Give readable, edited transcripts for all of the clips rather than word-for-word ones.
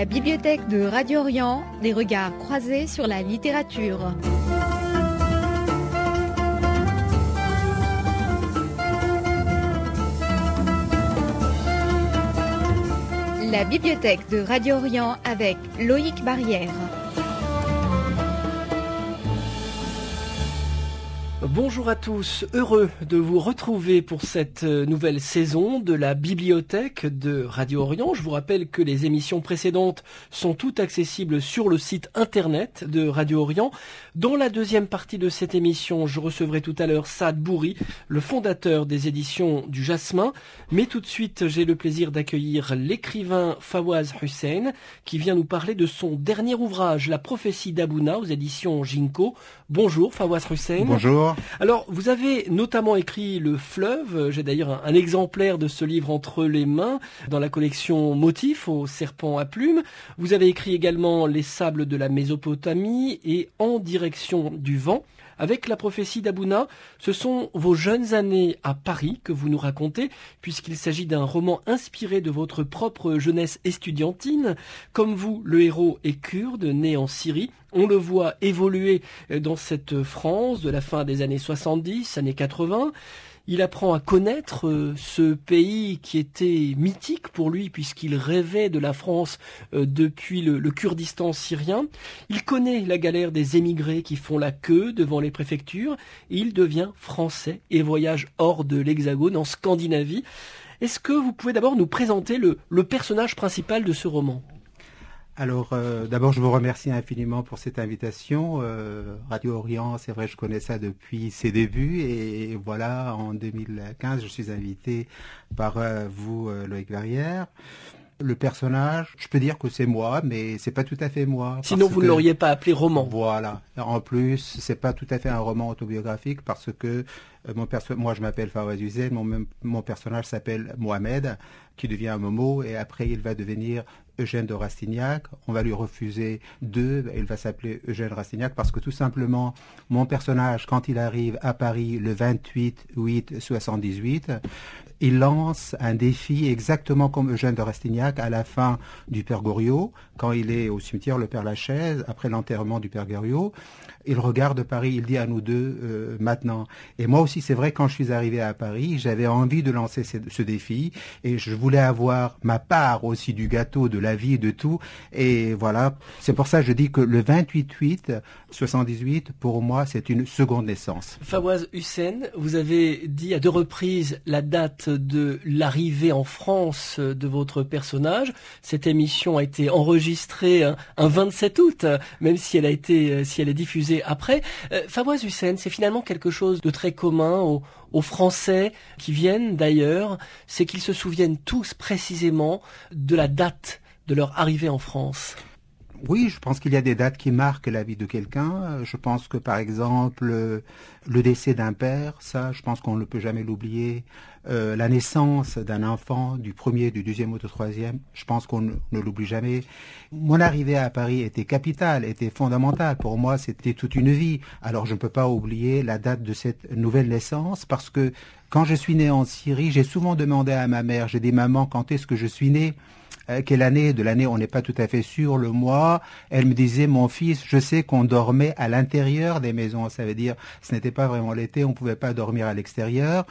La bibliothèque de Radio Orient, des regards croisés sur la littérature. La bibliothèque de Radio Orient avec Loïc Barrière. Bonjour à tous, heureux de vous retrouver pour cette nouvelle saison de la bibliothèque de Radio Orient. Je vous rappelle que les émissions précédentes sont toutes accessibles sur le site internet de Radio Orient. Dans la deuxième partie de cette émission, je recevrai tout à l'heure Saad Bouri, le fondateur des éditions du Jasmin. Mais tout de suite, j'ai le plaisir d'accueillir l'écrivain Fawaz Hussein qui vient nous parler de son dernier ouvrage, La prophétie d'Abouna aux éditions Ginko. Bonjour Fawaz Hussein. Bonjour. Alors, vous avez notamment écrit Le Fleuve. J'ai d'ailleurs un exemplaire de ce livre entre les mains dans la collection Motifs au serpent à plumes. Vous avez écrit également Les sables de la Mésopotamie et En direction du vent. Avec La prophétie d'Abouna, ce sont vos jeunes années à Paris que vous nous racontez, puisqu'il s'agit d'un roman inspiré de votre propre jeunesse estudiantine. Comme vous, le héros est kurde, né en Syrie. On le voit évoluer dans cette France de la fin des années 70, années 80. Il apprend à connaître ce pays qui était mythique pour lui puisqu'il rêvait de la France depuis le Kurdistan syrien. Il connaît la galère des émigrés qui font la queue devant les préfectures. Et il devient français et voyage hors de l'Hexagone en Scandinavie. Est-ce que vous pouvez d'abord nous présenter le personnage principal de ce roman ? Alors, d'abord, je vous remercie infiniment pour cette invitation. Radio Orient, c'est vrai, je connais ça depuis ses débuts. Et voilà, en 2015, je suis invité par vous, Loïc Barrière. Le personnage, je peux dire que c'est moi, mais c'est pas tout à fait moi. Sinon, vous ne l'auriez pas appelé roman. Voilà. En plus, c'est pas tout à fait un roman autobiographique parce que moi, je m'appelle Fawaz Hussein, mon personnage s'appelle Mohamed, qui devient Momo, et après, il va devenir Eugène de Rastignac. On va lui refuser il va s'appeler Eugène Rastignac parce que tout simplement, mon personnage, quand il arrive à Paris le 28/8/78, il lance un défi exactement comme Eugène de Rastignac à la fin du Père Goriot, quand il est au cimetière le Père Lachaise, après l'enterrement du Père Goriot. Il regarde Paris, il dit à nous deux maintenant. Et moi aussi, c'est vrai, quand je suis arrivé à Paris, j'avais envie de lancer ce défi et je voulais avoir ma part aussi du gâteau, de la vie, de tout. Et voilà, c'est pour ça que je dis que le 28/8/78, pour moi, c'est une seconde naissance. Fawaz Hussein, vous avez dit à 2 reprises la date de l'arrivée en France de votre personnage. Cette émission a été enregistrée un 27 août, même si elle est diffusée après. Fawaz Hussein, c'est finalement quelque chose de très commun aux Français qui viennent d'ailleurs, c'est qu'ils se souviennent tous précisément de la date de leur arrivée en France. Oui, je pense qu'il y a des dates qui marquent la vie de quelqu'un. Je pense que, par exemple, le décès d'un père, ça, je pense qu'on ne peut jamais l'oublier. La naissance d'un enfant, du premier, du deuxième ou du troisième, je pense qu'on ne l'oublie jamais. Mon arrivée à Paris était capitale, était fondamentale. Pour moi, c'était toute une vie. Alors, je ne peux pas oublier la date de cette nouvelle naissance parce que quand je suis né en Syrie, j'ai souvent demandé à ma mère, j'ai dit, maman, quand est-ce que je suis né ? Quelle année? De l'année, on n'est pas tout à fait sûr, le mois. Elle me disait, mon fils, je sais qu'on dormait à l'intérieur des maisons. Ça veut dire, ce n'était pas vraiment l'été, on ne pouvait pas dormir à l'extérieur.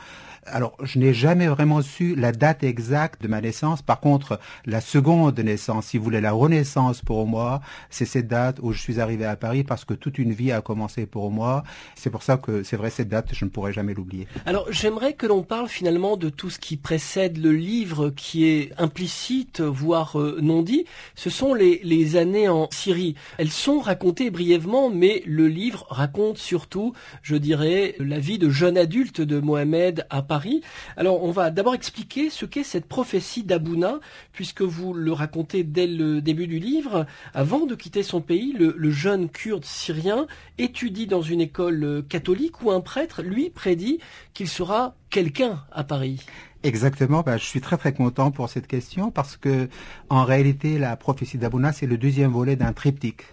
Alors, je n'ai jamais vraiment su la date exacte de ma naissance. Par contre, la seconde naissance, si vous voulez, la renaissance pour moi, c'est cette date où je suis arrivé à Paris parce que toute une vie a commencé pour moi. C'est pour ça que c'est vrai, cette date, je ne pourrai jamais l'oublier. Alors, j'aimerais que l'on parle finalement de tout ce qui précède le livre qui est implicite, voire non dit. Ce sont les années en Syrie. Elles sont racontées brièvement, mais le livre raconte surtout, je dirais, la vie de jeune adulte de Mohamed à Paris. Alors, on va d'abord expliquer ce qu'est cette prophétie d'Abouna, puisque vous le racontez dès le début du livre. Avant de quitter son pays, le jeune kurde syrien étudie dans une école catholique où un prêtre, lui, prédit qu'il sera quelqu'un à Paris. Exactement, je suis très très content pour cette question parce que en réalité, la prophétie d'Abouna, c'est le deuxième volet d'un triptyque.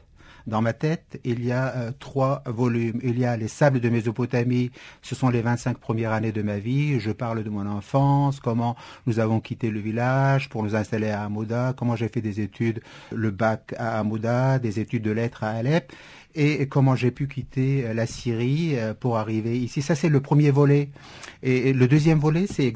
Dans ma tête, il y a 3 volumes. Il y a les sables de Mésopotamie, ce sont les 25 premières années de ma vie. Je parle de mon enfance, comment nous avons quitté le village pour nous installer à Hamouda, comment j'ai fait des études, le bac à Hamouda, des études de lettres à Alep, et comment j'ai pu quitter la Syrie pour arriver ici. Ça, c'est le premier volet. Et le deuxième volet, c'est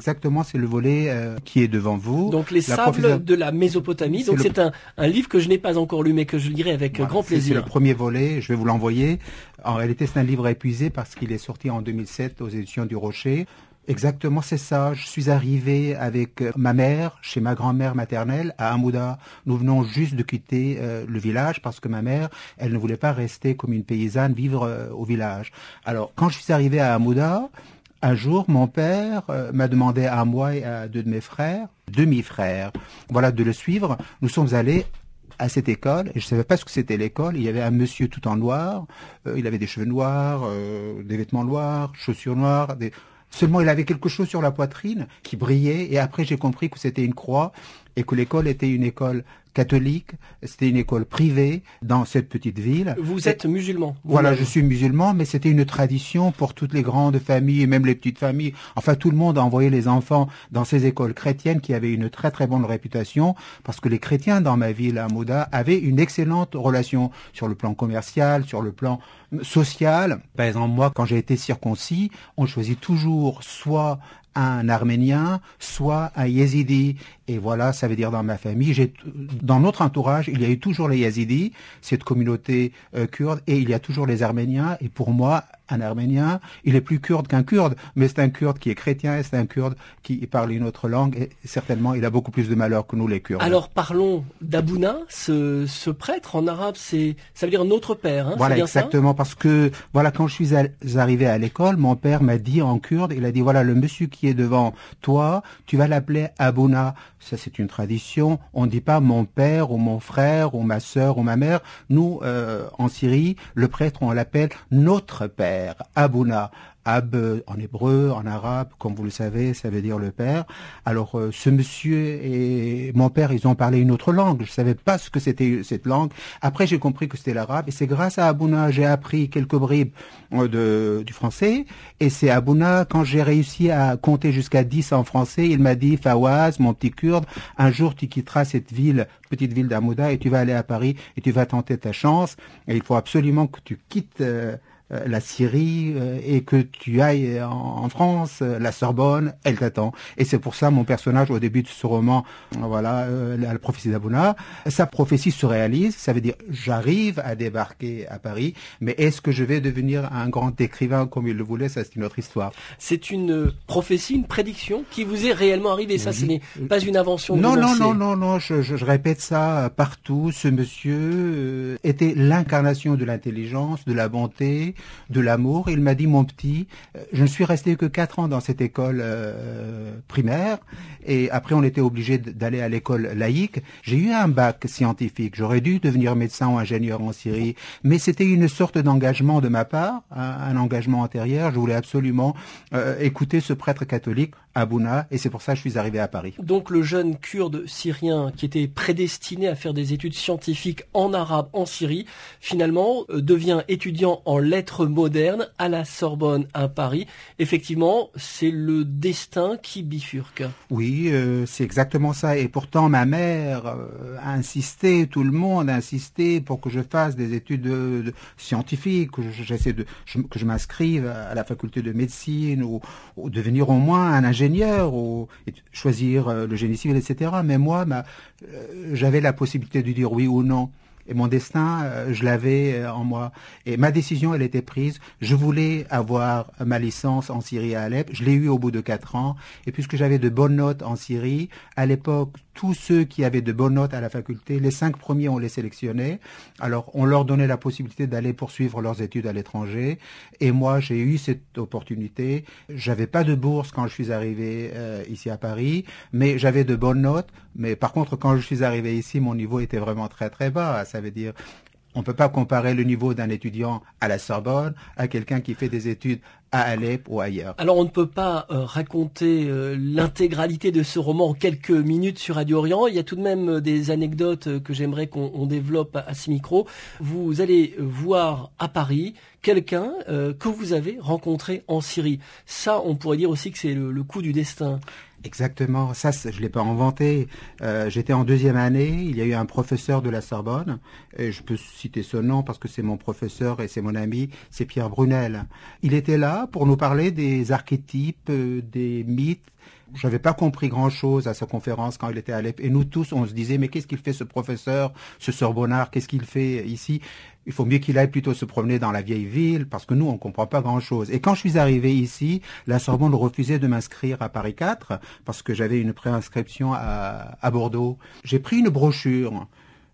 le volet qui est devant vous. Donc, les sables de la Mésopotamie. Donc, c'est un livre que je n'ai pas encore lu, mais que je lirai avec grand plaisir. C'est le premier volet, je vais vous l'envoyer. En réalité, c'est un livre épuisé parce qu'il est sorti en 2007 aux éditions du Rocher. Exactement, c'est ça. Je suis arrivé avec ma mère, chez ma grand-mère maternelle, à Hamouda. Nous venons juste de quitter le village parce que ma mère, elle ne voulait pas rester comme une paysanne, vivre au village. Alors, quand je suis arrivé à Hamouda, un jour, mon père m'a demandé à moi et à 2 de mes frères, demi-frères, voilà, de le suivre. Nous sommes allés à cette école, et je savais pas ce que c'était l'école. Il y avait un monsieur tout en noir, il avait des cheveux noirs, des vêtements noirs, chaussures noires, Seulement, il avait quelque chose sur la poitrine qui brillait, et après j'ai compris que c'était une croix et que l'école était une école catholique, c'était une école privée dans cette petite ville. Vous êtes musulman. Voilà, je suis musulman, mais c'était une tradition pour toutes les grandes familles et même les petites familles. Enfin, tout le monde a envoyé les enfants dans ces écoles chrétiennes qui avaient une très très bonne réputation, parce que les chrétiens dans ma ville à Hamouda avaient une excellente relation sur le plan commercial, sur le plan social. Par exemple, moi, quand j'ai été circoncis, on choisit toujours soit un Arménien, soit un Yézidi. Et voilà, ça veut dire dans ma famille, dans notre entourage, il y a eu toujours les Yézidis, cette communauté kurde, et il y a toujours les Arméniens. Et pour moi, un Arménien, il est plus kurde qu'un Kurde, mais c'est un Kurde qui est chrétien, et c'est un Kurde qui parle une autre langue, et certainement, il a beaucoup plus de malheur que nous, les Kurdes. Alors, parlons d'Abouna, ce prêtre en arabe, ça veut dire notre père, hein, voilà, c'est bien exactement, ça parce que, voilà, quand je suis arrivé à l'école, mon père m'a dit en kurde, il a dit, voilà, le monsieur qui est devant toi, tu vas l'appeler Abouna. Ça, c'est une tradition. On ne dit pas mon père ou mon frère ou ma sœur ou ma mère. Nous, en Syrie, le prêtre, on l'appelle notre père, Abouna. Ab en hébreu, en arabe, comme vous le savez, ça veut dire le père. Alors ce monsieur et mon père, ils ont parlé une autre langue. Je savais pas ce que c'était cette langue. Après, j'ai compris que c'était l'arabe. Et c'est grâce à Abouna, j'ai appris quelques bribes du français. Et c'est Abouna, quand j'ai réussi à compter jusqu'à 10 en français, il m'a dit, Fawaz, mon petit Kurde, un jour tu quitteras cette ville, petite ville d'Hamouda, et tu vas aller à Paris et tu vas tenter ta chance. Et il faut absolument que tu quittes la Syrie et que tu ailles en France, la Sorbonne, elle t'attend. Et c'est pour ça mon personnage au début de ce roman, voilà, la prophétie d'Abouna, sa prophétie se réalise, ça veut dire j'arrive à débarquer à Paris, mais est-ce que je vais devenir un grand écrivain comme il le voulait, ça c'est une autre histoire. C'est une prophétie, une prédiction qui vous est réellement arrivée, ça ce n'est pas une invention de non, je répète ça partout. Ce monsieur était l'incarnation de l'intelligence, de la bonté, de l'amour. Il m'a dit, mon petit, je ne suis resté que 4 ans dans cette école primaire, et après on était obligé d'aller à l'école laïque. J'ai eu un bac scientifique, j'aurais dû devenir médecin ou ingénieur en Syrie, mais c'était une sorte d'engagement de ma part, un engagement antérieur. Je voulais absolument écouter ce prêtre catholique, Abouna, et c'est pour ça que je suis arrivé à Paris. Donc le jeune Kurde syrien qui était prédestiné à faire des études scientifiques en arabe en Syrie, finalement devient étudiant en lettres modernes à la Sorbonne à Paris. Effectivement, c'est le destin qui bifurque. Oui, c'est exactement ça. Et pourtant, ma mère a insisté, tout le monde a insisté pour que je fasse des études scientifiques, que je m'inscrive à la faculté de médecine ou devenir au moins un ingénieur ou choisir le génie civil, etc. Mais moi, j'avais la possibilité de dire oui ou non. Et mon destin, je l'avais en moi. Et ma décision, elle était prise. Je voulais avoir ma licence en Syrie à Alep. Je l'ai eu au bout de 4 ans. Et puisque j'avais de bonnes notes en Syrie, à l'époque, tous ceux qui avaient de bonnes notes à la faculté, les 5 premiers, on les sélectionnait. Alors, on leur donnait la possibilité d'aller poursuivre leurs études à l'étranger. Et moi, j'ai eu cette opportunité. J'avais pas de bourse quand je suis arrivé ici à Paris, mais j'avais de bonnes notes. Mais par contre, quand je suis arrivé ici, mon niveau était vraiment très très bas. Ça veut dire On ne peut pas comparer le niveau d'un étudiant à la Sorbonne à quelqu'un qui fait des études à Alep ou ailleurs. Alors on ne peut pas raconter l'intégralité de ce roman en quelques minutes sur Radio Orient. Il y a tout de même des anecdotes que j'aimerais qu'on développe à ce micro. Vous allez voir à Paris quelqu'un que vous avez rencontré en Syrie. Ça, on pourrait dire aussi que c'est le coup du destin. Exactement, ça je l'ai pas inventé. J'étais en 2e année, il y a eu un professeur de la Sorbonne, et je peux citer ce nom parce que c'est mon professeur et c'est mon ami, c'est Pierre Brunel. Il était là pour nous parler des archétypes, des mythes. J'avais pas compris grand-chose à sa conférence quand il était à Alep. Et nous tous, on se disait, mais qu'est-ce qu'il fait ce professeur, ce Sorbonnard, qu'est-ce qu'il fait ici? Il faut mieux qu'il aille plutôt se promener dans la vieille ville, parce que nous, on comprend pas grand-chose. Et quand je suis arrivé ici, la Sorbonne refusait de m'inscrire à Paris 4, parce que j'avais une préinscription à Bordeaux. J'ai pris une brochure.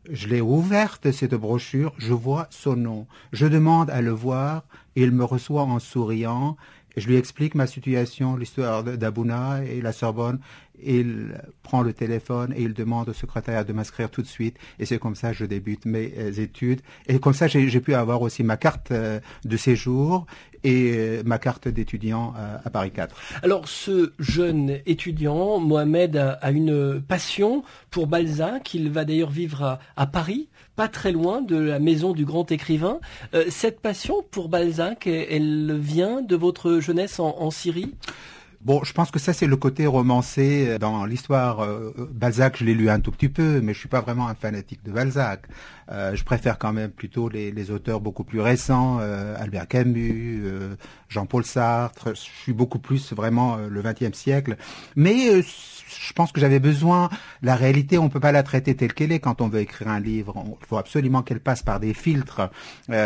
Je l'ai ouverte, cette brochure, je vois son nom. Je demande à le voir, et il me reçoit en souriant. Je lui explique ma situation, l'histoire d'Abouna et la Sorbonne. Il prend le téléphone et il demande au secrétariat de m'inscrire tout de suite. Et c'est comme ça que je débute mes études. Et comme ça, j'ai pu avoir aussi ma carte de séjour et ma carte d'étudiant à Paris 4. Alors, ce jeune étudiant, Mohamed, a une passion pour Balzac. Il va d'ailleurs vivre à Paris, pas très loin de la maison du grand écrivain. Cette passion pour Balzac, elle vient de votre jeunesse en Syrie ? Bon, je pense que ça, c'est le côté romancé dans l'histoire. Balzac, je l'ai lu un tout petit peu, mais je suis pas vraiment un fanatique de Balzac. Je préfère quand même plutôt les auteurs beaucoup plus récents, Albert Camus, Jean-Paul Sartre. Je suis beaucoup plus vraiment le XXe siècle. Mais je pense que j'avais besoin, la réalité, on peut pas la traiter telle qu'elle est quand on veut écrire un livre. Il faut absolument qu'elle passe par des filtres,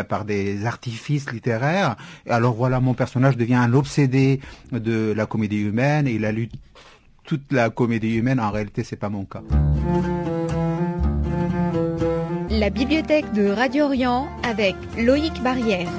par des artifices littéraires. Et alors voilà, mon personnage devient un obsédé de la comédie humaine, et il a lu toute la comédie humaine. En réalité, c'est pas mon cas. La bibliothèque de Radio Orient avec Loïc Barrière.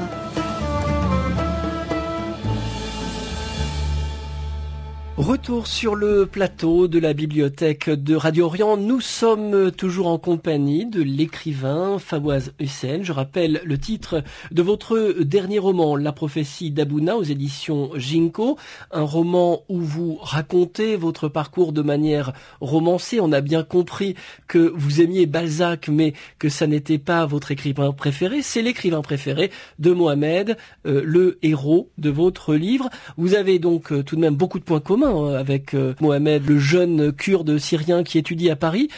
Retour sur le plateau de la bibliothèque de Radio Orient. Nous sommes toujours en compagnie de l'écrivain Fawaz Hussein. Je rappelle le titre de votre dernier roman, La prophétie d'Abouna, aux éditions Ginko. Un roman où vous racontez votre parcours de manière romancée. On a bien compris que vous aimiez Balzac, mais que ça n'était pas votre écrivain préféré. C'est l'écrivain préféré de Mohamed, le héros de votre livre. Vous avez donc tout de même beaucoup de points communs avec Mohamed, le jeune kurde syrien qui étudie à Paris.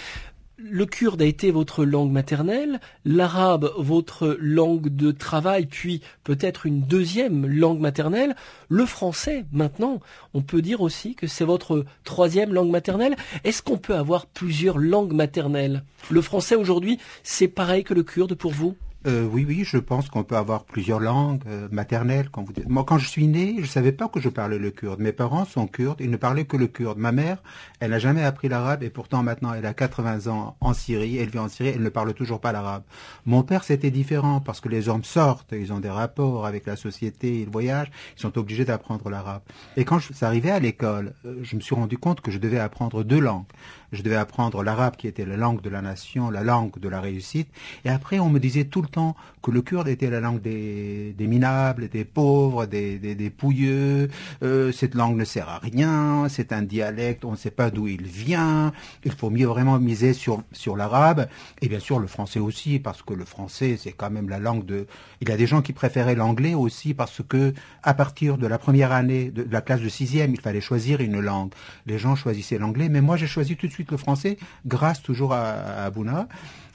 Le kurde a été votre langue maternelle, l'arabe votre langue de travail, puis peut-être une deuxième langue maternelle. Le français, maintenant, on peut dire aussi que c'est votre troisième langue maternelle. Est-ce qu'on peut avoir plusieurs langues maternelles ? Le français aujourd'hui, c'est pareil que le kurde pour vous ? Oui, je pense qu'on peut avoir plusieurs langues maternelles, comme vous dites. Moi, quand je suis né, je savais pas que je parlais le kurde. Mes parents sont kurdes, ils ne parlaient que le kurde. Ma mère, elle n'a jamais appris l'arabe, et pourtant maintenant, elle a 80 ans en Syrie, elle vit en Syrie, elle ne parle toujours pas l'arabe. Mon père, c'était différent, parce que les hommes sortent, ils ont des rapports avec la société, ils voyagent, ils sont obligés d'apprendre l'arabe. Et quand je suis arrivé à l'école, je me suis rendu compte que je devais apprendre 2 langues. Je devais apprendre l'arabe, qui était la langue de la nation, la langue de la réussite. Et après, on me disait tout le temps que le kurde était la langue des minables, des pauvres, des pouilleux. Cette langue ne sert à rien, c'est un dialecte, on ne sait pas d'où il vient. Il faut mieux vraiment miser sur l'arabe. Et bien sûr, le français aussi, parce que le français, c'est quand même la langue de... Il y a des gens qui préféraient l'anglais aussi, parce que à partir de la première année de la classe de 6e, il fallait choisir une langue. Les gens choisissaient l'anglais, mais moi, j'ai choisi tout de suite le français, grâce toujours à Abouna.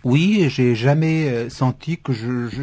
Oui, j'ai jamais senti que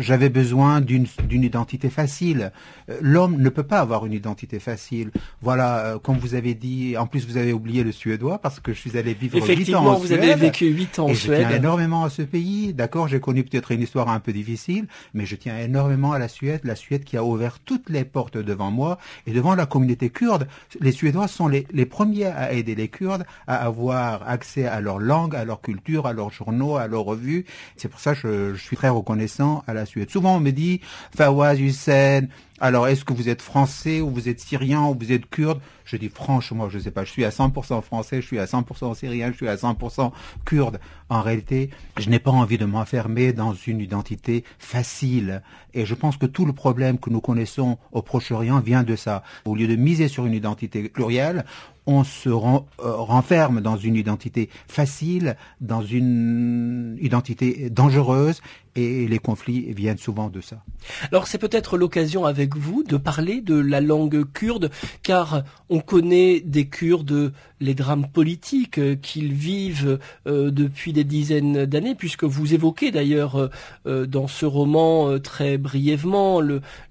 j'avais besoin d'une identité facile. L'homme ne peut pas avoir une identité facile. Voilà, comme vous avez dit, en plus vous avez oublié le suédois parce que je suis allé vivre 8 ans en Suède. Effectivement, vous avez vécu 8 ans en Suède. Je tiens énormément à ce pays. D'accord, j'ai connu peut-être une histoire un peu difficile, mais je tiens énormément à la Suède qui a ouvert toutes les portes devant moi et devant la communauté kurde. Les Suédois sont les premiers à aider les Kurdes à avoir accès à leur langue, à leur culture, à leurs journaux, à leurs revues. C'est pour ça que je suis très reconnaissant à la Suède. Souvent, on me dit, Fawaz Hussein, Alors, est-ce que vous êtes français, ou vous êtes syrien, ou vous êtes kurde? Je dis franchement, je ne sais pas, je suis à 100% français, je suis à 100% syrien, je suis à 100% kurde. En réalité, je n'ai pas envie de m'enfermer dans une identité facile. Et je pense que tout le problème que nous connaissons au Proche-Orient vient de ça. Au lieu de miser sur une identité plurielle, on se renferme dans une identité facile, dans une identité dangereuse, et les conflits viennent souvent de ça. Alors c'est peut-être l'occasion avec vous de parler de la langue kurde, car on connaît des Kurdes les drames politiques qu'ils vivent depuis des dizaines d'années, puisque vous évoquez d'ailleurs dans ce roman très brièvement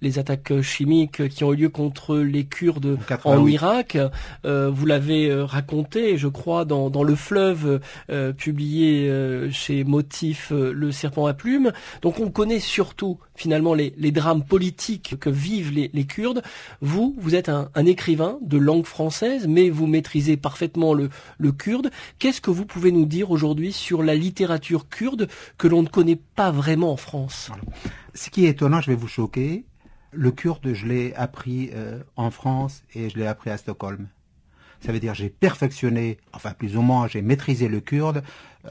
les attaques chimiques qui ont eu lieu contre les Kurdes en Irak. Vous l'avez raconté, je crois, dans Le Fleuve, publié chez Motif, Le Serpent à Plumes. Donc on connaît surtout finalement les drames politiques que vivent les Kurdes. Vous êtes un écrivain de langue française, mais vous maîtrisez parfaitement le kurde. Qu'est-ce que vous pouvez nous dire aujourd'hui sur la littérature kurde que l'on ne connaît pas vraiment en France? Ce qui est étonnant, je vais vous choquer, le kurde, je l'ai appris en France et je l'ai appris à Stockholm. Ça veut dire j'ai perfectionné, enfin plus ou moins, j'ai maîtrisé le kurde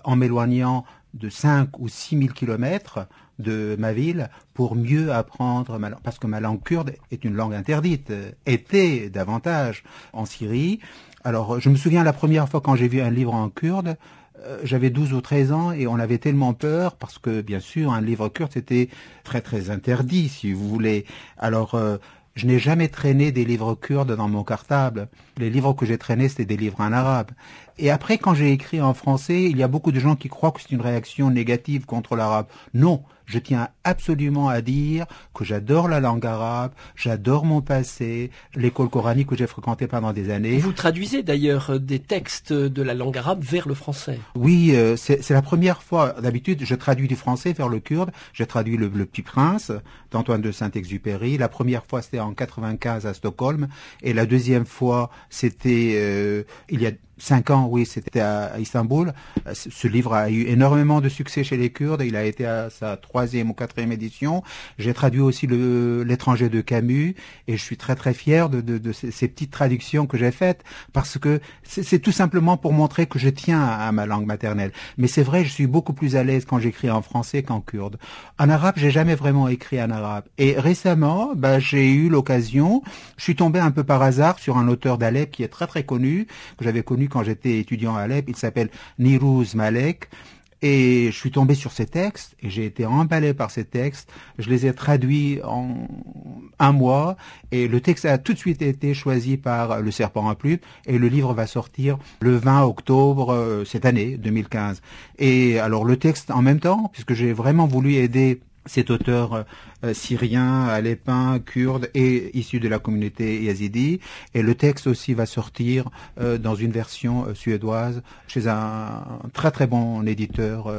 en m'éloignant de 5 ou 6 000 kilomètres de ma ville pour mieux apprendre ma langue. Parce que ma langue kurde est une langue interdite, était davantage en Syrie. Alors je me souviens la première fois quand j'ai vu un livre en kurde, j'avais 12 ou 13 ans et on avait tellement peur parce que bien sûr un livre kurde c'était très très interdit si vous voulez. Alors je n'ai jamais traîné des livres kurdes dans mon cartable. Les livres que j'ai traînés, c'était des livres en arabe. Et après, quand j'ai écrit en français, il y a beaucoup de gens qui croient que c'est une réaction négative contre l'arabe. Non, je tiens absolument à dire que j'adore la langue arabe, j'adore mon passé, l'école coranique que j'ai fréquentée pendant des années. Vous traduisez d'ailleurs des textes de la langue arabe vers le français. Oui, c'est la première fois. D'habitude, je traduis du français vers le kurde. J'ai traduit le Petit Prince d'Antoine de Saint-Exupéry. La première fois, c'était en 95 à Stockholm. Et la deuxième fois, c'était il y a 5 ans, oui, c'était à Istanbul. Ce livre a eu énormément de succès chez les Kurdes. Il a été à sa 3e ou 4e édition. J'ai traduit aussi L'étranger de Camus et je suis très très fier de ces petites traductions que j'ai faites parce que c'est tout simplement pour montrer que je tiens à ma langue maternelle. Mais c'est vrai, je suis beaucoup plus à l'aise quand j'écris en français qu'en kurde. En arabe, j'ai jamais vraiment écrit en arabe. Et récemment, j'ai eu l'occasion, je suis tombé un peu par hasard sur un auteur d'Alep qui est très très connu, que j'avais connu quand j'étais étudiant à Alep. Il s'appelle Niruz Malek. Et je suis tombé sur ces textes et j'ai été emballé par ces textes. Je les ai traduits en un mois et le texte a tout de suite été choisi par Le Serpent à Plumes et le livre va sortir le 20 octobre cette année, 2015. Et alors le texte en même temps, puisque j'ai vraiment voulu aider cet auteur syrien, alépin, kurde et issu de la communauté yazidi. Et le texte aussi va sortir dans une version suédoise chez un très très bon éditeur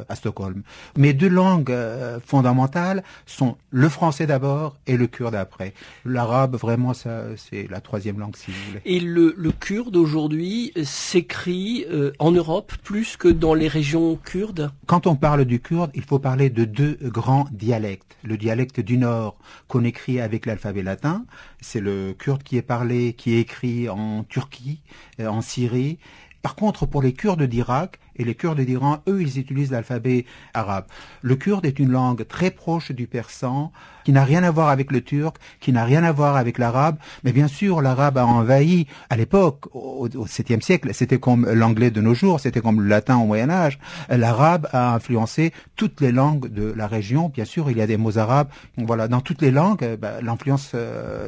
à Stockholm. Mes deux langues fondamentales sont le français d'abord et le kurde après. L'arabe, vraiment, ça, c'est la troisième langue, si vous voulez. Et le kurde aujourd'hui s'écrit en Europe plus que dans les régions kurdes? Quand on parle du kurde, il faut parler de deux grands dialectes. Le dialecte du Nord qu'on écrit avec l'alphabet latin, c'est le kurde qui est parlé, qui est écrit en Turquie, en Syrie. Par contre, pour les Kurdes d'Irak et les Kurdes d'Iran, eux, ils utilisent l'alphabet arabe. Le kurde est une langue très proche du persan, qui n'a rien à voir avec le turc, qui n'a rien à voir avec l'arabe. Mais bien sûr, l'arabe a envahi, à l'époque, au 7e siècle, c'était comme l'anglais de nos jours, c'était comme le latin au Moyen-Âge. L'arabe a influencé toutes les langues de la région. Bien sûr, il y a des mots arabes. Voilà, dans toutes les langues, l'influence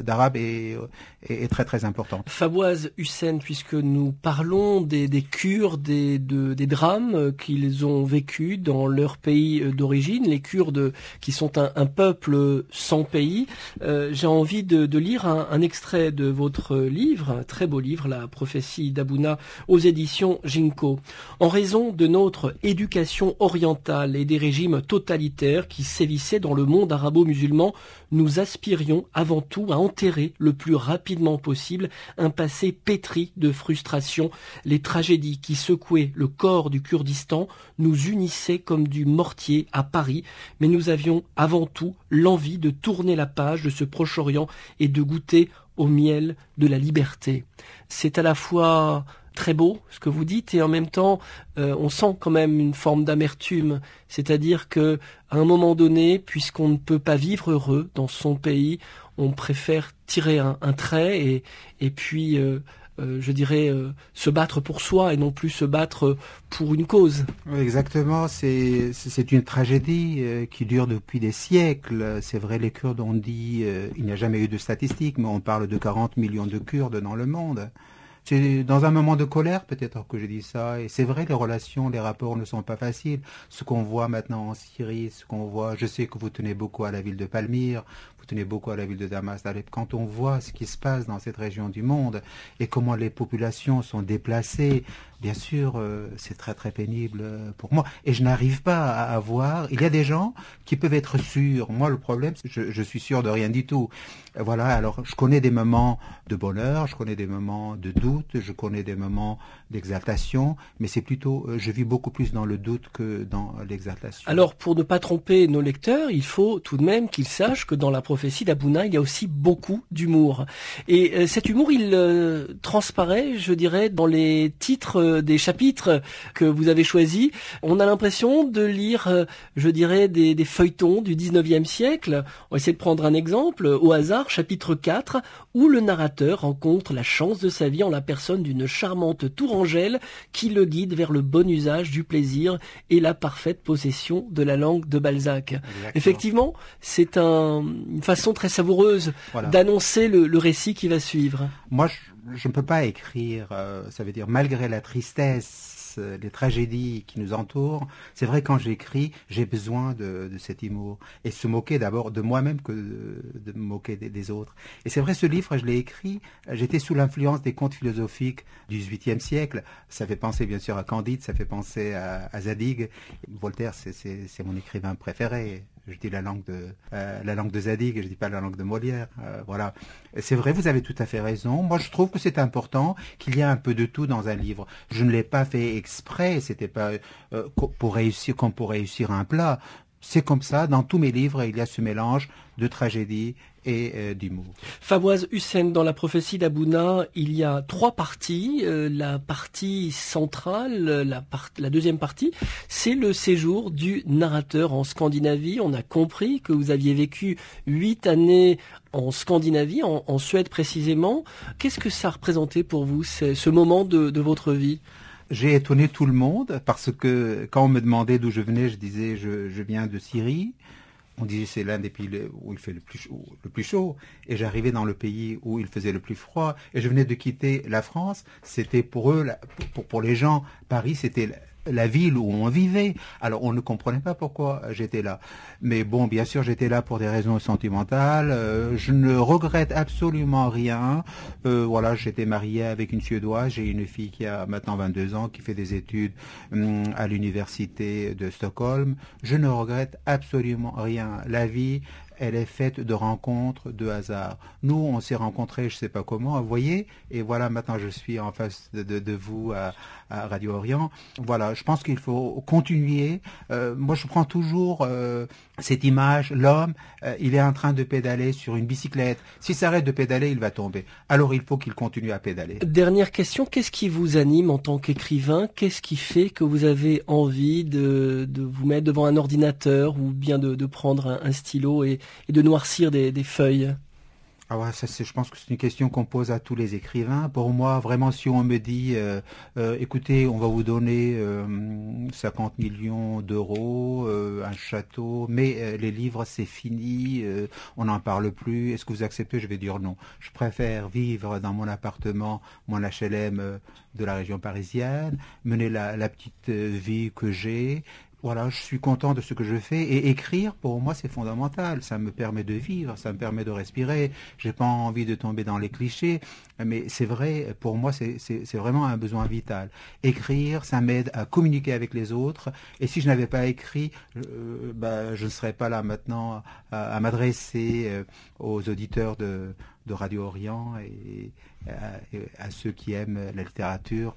d'arabe est très très importante. Fawaz Hussein, puisque nous parlons des Kurdes, des drames qu'ils ont vécu dans leur pays d'origine, les Kurdes qui sont un peuple sans pays, j'ai envie de lire un extrait de votre livre, un très beau livre, La prophétie d'Abouna, aux éditions Ginko. En raison de notre éducation orientale et des régimes totalitaires qui sévissaient dans le monde arabo-musulman, nous aspirions avant tout à enterrer le plus rapidement possible un passé pétri de frustration. Les tragédie qui secouait le corps du Kurdistan nous unissait comme du mortier à Paris, mais nous avions avant tout l'envie de tourner la page de ce Proche-Orient et de goûter au miel de la liberté. C'est à la fois très beau ce que vous dites et en même temps on sent quand même une forme d'amertume, c'est-à-dire que à un moment donné, puisqu'on ne peut pas vivre heureux dans son pays, on préfère tirer un trait et puis je dirais se battre pour soi et non plus se battre pour une cause. Exactement, c'est une tragédie qui dure depuis des siècles. C'est vrai, les Kurdes ont dit, il n'y a jamais eu de statistiques, mais on parle de 40 millions de Kurdes dans le monde. C'est dans un moment de colère peut-être que je dis ça, et c'est vrai, les relations, les rapports ne sont pas faciles. Ce qu'on voit maintenant en Syrie, ce qu'on voit, je sais que vous tenez beaucoup à la ville de Palmyre, vous tenez beaucoup à la ville de Damas, Alep. Quand on voit ce qui se passe dans cette région du monde et comment les populations sont déplacées, bien sûr, c'est très très pénible pour moi. Et je n'arrive pas à voir. Il y a des gens qui peuvent être sûrs. Moi, le problème, c'est que je suis sûr de rien du tout. Voilà. Alors, je connais des moments de bonheur, je connais des moments de doute, je connais des moments d'exaltation, mais c'est plutôt, je vis beaucoup plus dans le doute que dans l'exaltation. Alors, pour ne pas tromper nos lecteurs, il faut tout de même qu'ils sachent que dans la prophétie d'Abouna, il y a aussi beaucoup d'humour. Et cet humour, il transparaît, je dirais, dans les titres des chapitres que vous avez choisis. On a l'impression de lire, je dirais, des feuilletons du 19e siècle. On va essayer de prendre un exemple, au hasard, chapitre 4, où le narrateur rencontre la chance de sa vie en la personne d'une charmante tourangelle qui le guide vers le bon usage du plaisir et la parfaite possession de la langue de Balzac. Exactement. Effectivement, c'est une façon très savoureuse d'annoncer le récit qui va suivre. Moi, je ne peux pas écrire, ça veut dire malgré la tristesse, les tragédies qui nous entourent. C'est vrai, quand j'écris, j'ai besoin de cet humour. Et se moquer d'abord de moi-même que de me moquer des autres. Et c'est vrai, ce livre, je l'ai écrit, j'étais sous l'influence des contes philosophiques du XVIIIe siècle. Ça fait penser bien sûr à Candide, ça fait penser à Zadig. Voltaire, c'est mon écrivain préféré. Je dis la langue de Zadig, je dis pas la langue de Molière. Voilà. C'est vrai, vous avez tout à fait raison. Moi, je trouve que c'est important qu'il y ait un peu de tout dans un livre. Je ne l'ai pas fait exprès. C'était pas pour réussir un plat. C'est comme ça. Dans tous mes livres, il y a ce mélange de tragédie et d'humour. Fawaz Hussein, dans la prophétie d'Abouna, il y a 3 parties. La partie centrale, la deuxième partie, c'est le séjour du narrateur en Scandinavie. On a compris que vous aviez vécu 8 années en Scandinavie, en Suède précisément. Qu'est-ce que ça représentait pour vous, ce moment de votre vie ? J'ai étonné tout le monde parce que quand on me demandait d'où je venais, je disais je viens de Syrie. On disait c'est l'un des pays où il fait le plus chaud. Et j'arrivais dans le pays où il faisait le plus froid. Et je venais de quitter la France. C'était pour eux, pour les gens, Paris, c'était la ville où on vivait. Alors on ne comprenait pas pourquoi j'étais là. Mais bon, bien sûr, j'étais là pour des raisons sentimentales. Je ne regrette absolument rien. Voilà, j'étais marié avec une Suédoise. J'ai une fille qui a maintenant 22 ans, qui fait des études à l'université de Stockholm. Je ne regrette absolument rien. La vie, elle est faite de rencontres, de hasard. Nous, on s'est rencontrés, je sais pas comment, vous voyez, et voilà, maintenant je suis en face de vous à Radio Orient. Voilà, je pense qu'il faut continuer. Moi, je prends toujours cette image, l'homme, il est en train de pédaler sur une bicyclette. S'il s'arrête de pédaler, il va tomber. Alors, il faut qu'il continue à pédaler. Dernière question, qu'est-ce qui vous anime en tant qu'écrivain ? Qu'est-ce qui fait que vous avez envie de vous mettre devant un ordinateur ou bien de prendre un stylo et de noircir des feuilles ? Ah ouais, ça, je pense que c'est une question qu'on pose à tous les écrivains. Pour moi, vraiment, si on me dit, écoutez, on va vous donner 50 millions d'euros, un château, mais les livres, c'est fini, on n'en parle plus, est-ce que vous acceptez ? Je vais dire non. Je préfère vivre dans mon appartement, mon HLM de la région parisienne, mener la petite vie que j'ai. Voilà, je suis content de ce que je fais, et écrire, pour moi, c'est fondamental. Ça me permet de vivre, ça me permet de respirer. J'ai pas envie de tomber dans les clichés, mais c'est vrai, pour moi, c'est vraiment un besoin vital. Écrire, ça m'aide à communiquer avec les autres, et si je n'avais pas écrit, je ne serais pas là maintenant à m'adresser aux auditeurs de Radio Orient à ceux qui aiment la littérature,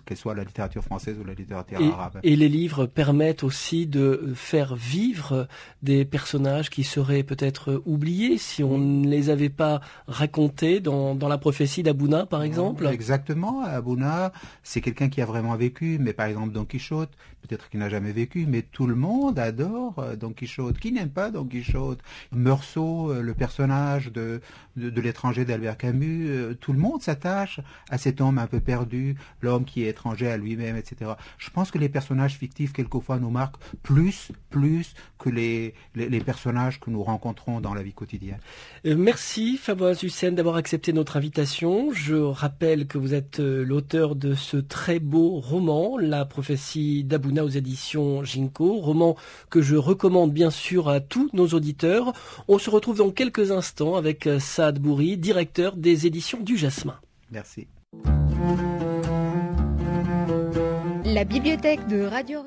qu'elle soit la littérature française ou la littérature arabe. Et les livres permettent aussi de faire vivre des personnages qui seraient peut-être oubliés si on ne les avait pas racontés dans la prophétie d'Abouna, par exemple. Exactement. Abouna, c'est quelqu'un qui a vraiment vécu, mais par exemple Don Quichotte, peut-être qu'il n'a jamais vécu, mais tout le monde adore Don Quichotte. Qui n'aime pas Don Quichotte? Meursault, le personnage de l'étranger d'Albert Camus, tout le monde s'attache à cet homme un peu perdu, l'homme qui est étranger à lui-même, etc. Je pense que les personnages fictifs, quelquefois, nous marquent plus que les personnages que nous rencontrons dans la vie quotidienne. Merci Favoise Hussein d'avoir accepté notre invitation. Je rappelle que vous êtes l'auteur de ce très beau roman, La prophétie d'Abouna aux éditions Ginko, roman que je recommande bien sûr à tous nos auditeurs. On se retrouve dans quelques instants avec Saad Bouri, directeur des éditions du Jasmin. Merci. La bibliothèque de Radio